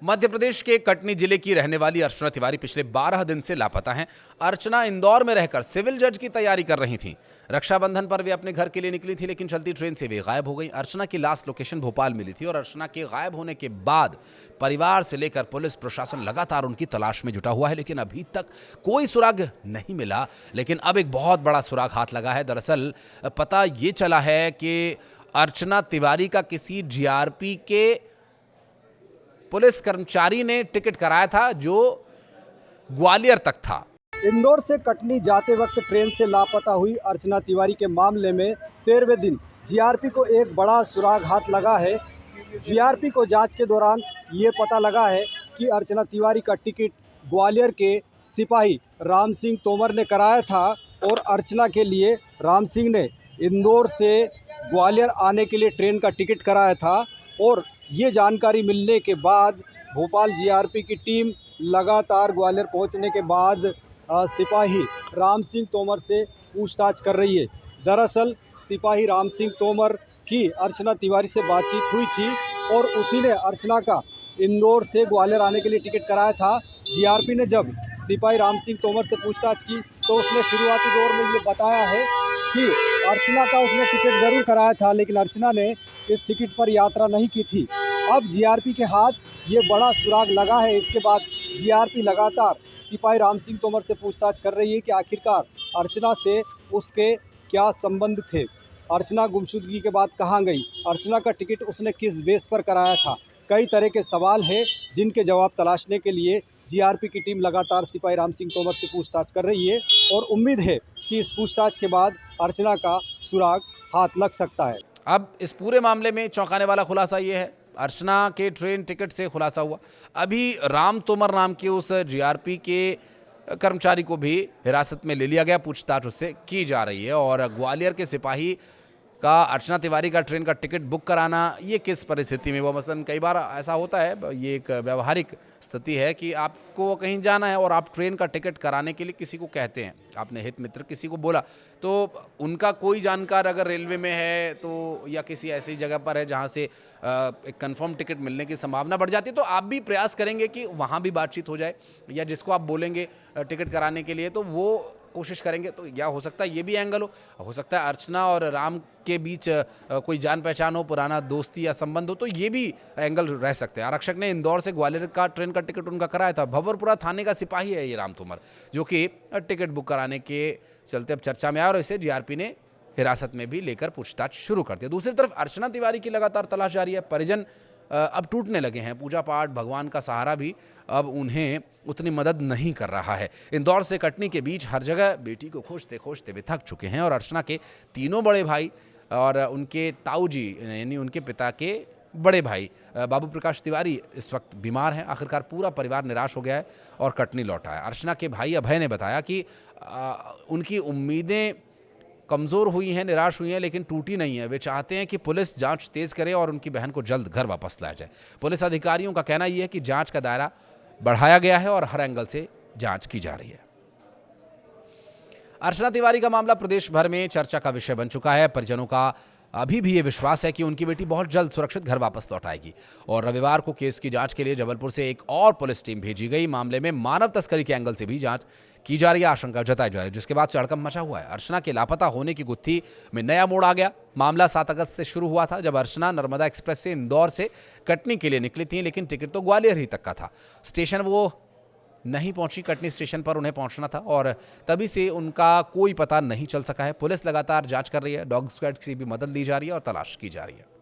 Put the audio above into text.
मध्य प्रदेश के कटनी जिले की रहने वाली अर्चना तिवारी पिछले 12 दिन से लापता हैं। अर्चना इंदौर में रहकर सिविल जज की तैयारी कर रही थीं। रक्षाबंधन पर वे अपने घर के लिए निकली थी, लेकिन चलती ट्रेन से वे गायब हो गई। अर्चना की लास्ट लोकेशन भोपाल मिली थी और अर्चना के गायब होने के बाद परिवार से लेकर पुलिस प्रशासन लगातार उनकी तलाश में जुटा हुआ है, लेकिन अभी तक कोई सुराग नहीं मिला। लेकिन अब एक बहुत बड़ा सुराग हाथ लगा है। दरअसल पता ये चला है कि अर्चना तिवारी का किसी जीआरपी के पुलिस कर्मचारी ने टिकट कराया था जो ग्वालियर तक था। इंदौर से कटनी जाते वक्त ट्रेन से लापता हुई अर्चना तिवारी के मामले में 13वें दिन जीआरपी को एक बड़ा सुराग हाथ लगा है। जीआरपी को जांच के दौरान ये पता लगा है कि अर्चना तिवारी का टिकट ग्वालियर के सिपाही राम सिंह तोमर ने कराया था और अर्चना के लिए राम सिंह ने इंदौर से ग्वालियर आने के लिए ट्रेन का टिकट कराया था। और ये जानकारी मिलने के बाद भोपाल जीआरपी की टीम लगातार ग्वालियर पहुंचने के बाद सिपाही राम सिंह तोमर से पूछताछ कर रही है। दरअसल सिपाही राम सिंह तोमर की अर्चना तिवारी से बातचीत हुई थी और उसी ने अर्चना का इंदौर से ग्वालियर आने के लिए टिकट कराया था। जीआरपी ने जब सिपाही राम सिंह तोमर से पूछताछ की तो उसने शुरुआती दौर में ये बताया है कि अर्चना का उसने टिकट ज़रूर कराया था, लेकिन अर्चना ने इस टिकट पर यात्रा नहीं की थी। अब जीआरपी के हाथ ये बड़ा सुराग लगा है। इसके बाद जीआरपी लगातार सिपाही राम सिंह तोमर से पूछताछ कर रही है कि आखिरकार अर्चना से उसके क्या संबंध थे, अर्चना गुमशुदगी के बाद कहाँ गई, अर्चना का टिकट उसने किस बेस पर कराया था। कई तरह के सवाल हैं जिनके जवाब तलाशने के लिए जीआरपी की टीम लगातार सिपाही राम सिंह तोमर से पूछताछ कर रही है और उम्मीद है कि इस पूछताछ के बाद अर्चना का सुराग हाथ लग सकता है। अब इस पूरे मामले में चौंकाने वाला खुलासा ये है, अर्चना के ट्रेन टिकट से खुलासा हुआ। अभी राम तोमर नाम के उस जीआरपी के कर्मचारी को भी हिरासत में ले लिया गया, पूछताछ उससे की जा रही है। और ग्वालियर के सिपाही का अर्चना तिवारी का ट्रेन का टिकट बुक कराना, ये किस परिस्थिति में, वो मसलन कई बार ऐसा होता है, ये एक व्यवहारिक स्थिति है कि आपको कहीं जाना है और आप ट्रेन का टिकट कराने के लिए किसी को कहते हैं, आपने हित मित्र किसी को बोला, तो उनका कोई जानकार अगर रेलवे में है तो या किसी ऐसी जगह पर है जहाँ से एक कंफर्म टिकट मिलने की संभावना बढ़ जाती है, तो आप भी प्रयास करेंगे कि वहाँ भी बातचीत हो जाए, या जिसको आप बोलेंगे टिकट कराने के लिए तो वो कोशिश करेंगे। तो या हो सकता है ये भी एंगल हो सकता है अर्चना और राम के बीच कोई जान पहचान हो, पुराना दोस्ती या संबंध हो, तो ये भी एंगल रह सकते हैं। आरक्षक ने इंदौर से ग्वालियर का ट्रेन का टिकट उनका कराया था। भंवरपुरा थाने का सिपाही है ये राम तोमर, जो कि टिकट बुक कराने के चलते अब चर्चा में आया और इसे जीआरपी ने हिरासत में भी लेकर पूछताछ शुरू कर दी। दूसरी तरफ अर्चना तिवारी की लगातार तलाश जारी है। परिजन अब टूटने लगे हैं। पूजा पाठ, भगवान का सहारा भी अब उन्हें उतनी मदद नहीं कर रहा है। इंदौर से कटनी के बीच हर जगह बेटी को खोजते खोजते वे थक चुके हैं और अर्चना के तीनों बड़े भाई और उनके ताऊ जी यानी उनके पिता के बड़े भाई बाबू प्रकाश तिवारी इस वक्त बीमार हैं। आखिरकार पूरा परिवार निराश हो गया है और कटनी लौटा है। अर्चना के भाई अभय ने बताया कि उनकी उम्मीदें कमज़ोर हुई हैं, निराश हुई हैं, लेकिन टूटी नहीं है। वे चाहते हैं कि पुलिस जांच तेज़ करे और उनकी बहन को जल्द घर वापस लाया जाए। पुलिस अधिकारियों का कहना यह है कि जांच का दायरा बढ़ाया गया है और हर एंगल से जांच की जा रही है। अर्चना तिवारी का मामला प्रदेश भर में चर्चा का विषय बन चुका है। परिजनों का अभी भी ये विश्वास है कि उनकी बेटी बहुत जल्द सुरक्षित घर वापस लौट आएगी और रविवार को केस की जांच के लिए जबलपुर से एक और पुलिस टीम भेजी गई। मामले में मानव तस्करी के एंगल से भी जांच की जा रही है, आशंका जताई जा रही है, जिसके बाद से हड़कंप मचा हुआ है। अर्चना के लापता होने की गुत्थी में नया मोड़ आ गया। मामला 7 अगस्त से शुरू हुआ था, जब अर्चना नर्मदा एक्सप्रेस से इंदौर से कटनी के लिए निकली थी, लेकिन टिकट तो ग्वालियर ही तक का था। स्टेशन वो नहीं पहुंची, कटनी स्टेशन पर उन्हें पहुंचना था और तभी से उनका कोई पता नहीं चल सका है। पुलिस लगातार जांच कर रही है, डॉग स्क्वाड की भी मदद ली जा रही है और तलाश की जा रही है।